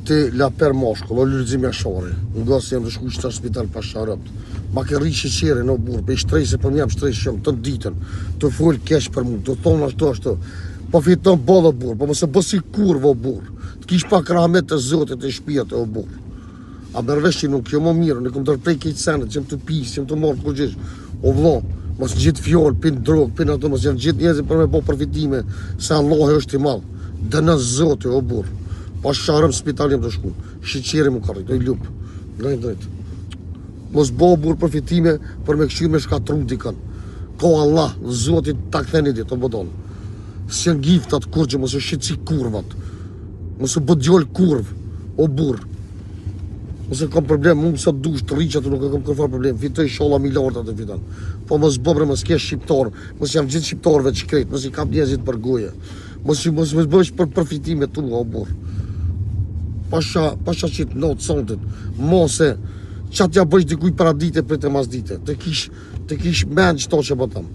Ti la per moshkull, o lulëzim jashari. Nga se jam të shku qëta spital pa sharëpt. Ma ke rri qeqere në burë, pe i shtrejse për më jam shtrejse shumë, të ditën, të full kesh për mu, të thonë ashtu. Po fiton bollë o burë, po mëse bësi kurvë o burë. Të kish pak rahmet të zotit e shpijat o burë. A mërveshti nuk jo më mirë, në kom tërprej kejtë senet, që jem të pisë, jem të morë të përgjish. O vlo, mos gjithë fjollë, pinë drogë, pinë ato, mos janë gjithë njerëzit për me bo përfitime, se Allah është i madhë. Dëna zotit o burë. Pa sharëm spital jem të shku. Shqeqeri mu karri, doj lupë. Drejt. Mos bo burë përfitime për me këshirë me shkatru dikën. Ko Allah, zotit ta këtheni ditë, të bodonë. Si janë giftat kur që mos e shqetësi kurvat. Mos e bëdjol kurv, o burë. Mos e kam problem, mu sa dush të rriqat të nuk e kam kërfar problem. Fitoj sholla milarta të fitan. Po mos bëbre, mos kesh shqiptar, mos jam gjithë shqiptarve të shkret, mos i kam njerëzit për goje. Mos bësh për përfitime tu, o burë. Pasha qitë notë sontit, mose, qatë ja bësh dikuj para dite për të mas dite, të kish men qëto që bëtam.